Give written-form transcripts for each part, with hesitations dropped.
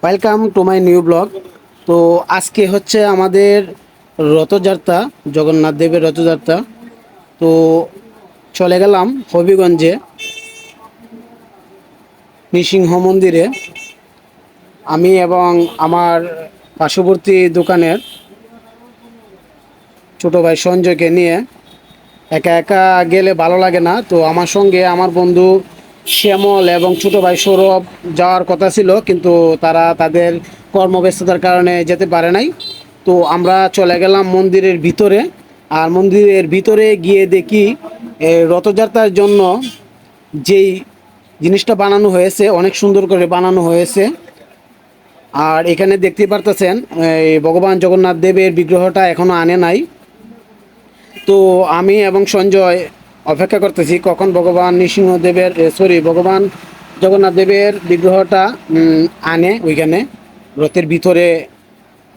Welcome to my new blog. তো আজকে হচ্ছে আমাদের রথযাত্রা, জগন্নাথ দেবের রথযাত্রা। তো চলে গেলাম হবিগঞ্জে নৃসিংহ মন্দিরে। আমি এবং আমার পার্শ্ববর্তী দোকানের ছোট ভাই সঞ্জয়কে নিয়ে। একা একা গেলে ভালো লাগে না, তো আমার সঙ্গে আমার বন্ধু শ্যামল এবং ছোট ভাই সৌরভ যাওয়ার কথা ছিল, কিন্তু তারা তাদের কর্মব্যস্ততার কারণে যেতে পারে নাই। তো আমরা চলে গেলাম মন্দিরের ভিতরে। আর মন্দিরের ভিতরে গিয়ে দেখি রথযাত্রার জন্য যেই জিনিসটা বানানো হয়েছে অনেক সুন্দর করে বানানো হয়েছে। আর এখানে দেখতে পারতেছেন ভগবান জগন্নাথ দেবের বিগ্রহটা এখনো আনে নাই। তো আমি এবং সঞ্জয় অপেক্ষা করতেছি কখন ভগবান নৃসিংহদেবের ভগবান জগন্নাথ দেবের বিগ্রহটা আনে, ওইখানে রথের ভিতরে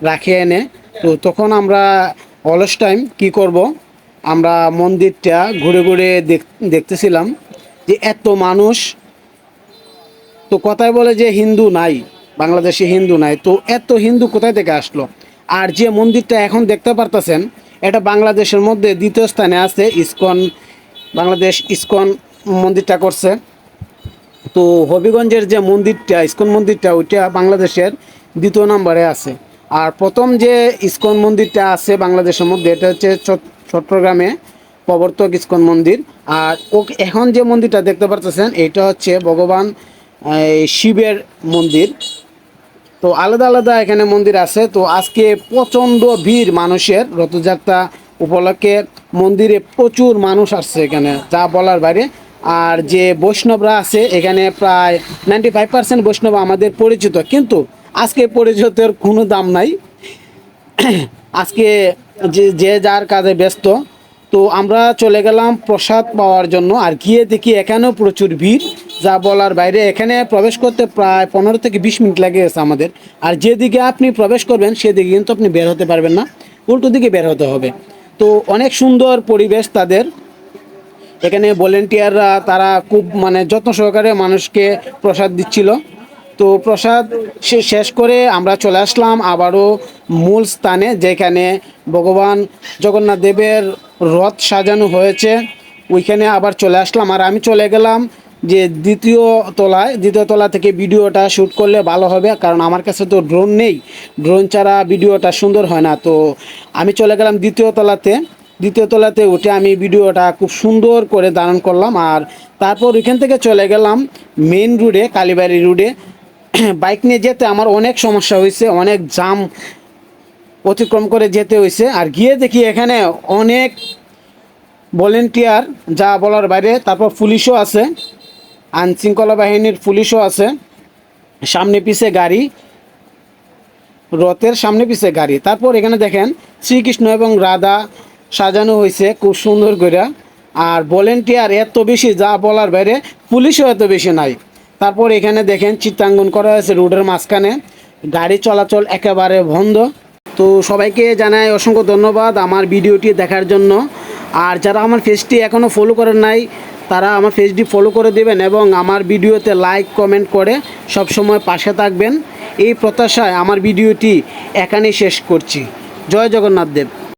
রাখে এনে। তো তখন আমরা অলস টাইম কি করব, আমরা মন্দিরটা ঘুরে ঘুরে দেখতেছিলাম যে এত মানুষ। তো কথায় বলে যে হিন্দু নাই, বাংলাদেশে হিন্দু নাই, তো এত হিন্দু কোথায় থেকে আসলো? আর যে মন্দিরটা এখন দেখতে পারতেছেন, এটা বাংলাদেশের মধ্যে দ্বিতীয় স্থানে আছে। ইসকন, বাংলাদেশ ইসকন মন্দিরটা করছে। তো হবিগঞ্জের যে মন্দিরটা, ইসকন মন্দিরটা, ওইটা বাংলাদেশের দ্বিতীয় নম্বরে আছে। আর প্রথম যে ইসকন মন্দিরটা আছে বাংলাদেশের মধ্যে, এটা হচ্ছে চট্টগ্রামে প্রবর্তক ইসকন মন্দির। আর এখন যে মন্দিরটা দেখতে পারতেছেন, এটা হচ্ছে ভগবান শিবের মন্দির। তো আলাদা আলাদা এখানে মন্দির আছে। তো আজকে প্রচণ্ড ভিড় মানুষের, রথযাত্রা উপলক্ষে মন্দিরে প্রচুর মানুষ আসছে এখানে, যা বলার বাইরে। আর যে বৈষ্ণবরা আছে এখানে, প্রায় 95% বৈষ্ণব আমাদের পরিচিত, কিন্তু আজকে পরিচিতের কোনো দাম নাই। আজকে যে যে যার কাজে ব্যস্ত। তো আমরা চলে গেলাম প্রসাদ পাওয়ার জন্য। আর গিয়ে দেখি এখানেও প্রচুর ভিড়, যা বলার বাইরে। এখানে প্রবেশ করতে প্রায় 15 থেকে 20 মিনিট লেগে গেছে আমাদের। আর যেদিকে আপনি প্রবেশ করবেন সেদিকে কিন্তু আপনি বের হতে পারবেন না, উল্টো দিকে বের হতে হবে। তো অনেক সুন্দর পরিবেশ তাদের এখানে। ভলেন্টিয়াররা তারা খুব যত্ন সহকারে মানুষকে প্রসাদ দিচ্ছিল। তো প্রসাদ শেষ করে আমরা চলে আসলাম আবারও মূল স্থানে, যেখানে ভগবান জগন্নাথ দেবের রথ সাজানো হয়েছে। ওইখানে আবার চলে আসলাম। আর আমি চলে গেলাম যে দ্বিতীয় তলা থেকে ভিডিওটা শ্যুট করলে ভালো হবে, কারণ আমার কাছে তো ড্রোন নেই, ড্রোন ছাড়া ভিডিওটা সুন্দর হয় না। তো আমি চলে গেলাম দ্বিতীয় তলাতে উঠে আমি ভিডিওটা খুব সুন্দর করে ধারণ করলাম। আর তারপর ওইখান থেকে চলে গেলাম মেন রোডে, কালীবাড়ি রোডে। বাইক নিয়ে যেতে আমার অনেক সমস্যা হয়েছে, অনেক জাম অতিক্রম করে যেতে হয়েছে। আর গিয়ে দেখি এখানে অনেক ভলেন্টিয়ার, যা বলার বাইরে। তারপর পুলিশও আছে, আইনশৃঙ্খলা বাহিনীর পুলিশও আছে। সামনে পিছে গাড়ি, রথের সামনে পিছে গাড়ি। তারপর এখানে দেখেন শ্রীকৃষ্ণ এবং রাধা সাজানো হয়েছে খুব সুন্দর করে। আর ভলেন্টিয়ার এত বেশি, যা বলার বাইরে। পুলিশও এত বেশি নাই। তারপর এখানে দেখেন চিত্রাঙ্কন করা হয়েছে রোডের মাঝখানে, গাড়ি চলাচল একেবারে বন্ধ। তো সবাইকে জানাই অসংখ্য ধন্যবাদ আমার ভিডিওটি দেখার জন্য। আর যারা আমার পেজটি এখনও ফলো করেন নাই, তারা আমার পেজটি ফলো করে দেবেন এবং আমার ভিডিওতে লাইক কমেন্ট করে সবসময় পাশে থাকবেন। এই প্রত্যাশায় আমার ভিডিওটি এখানেই শেষ করছি। জয় জগন্নাথ দেব।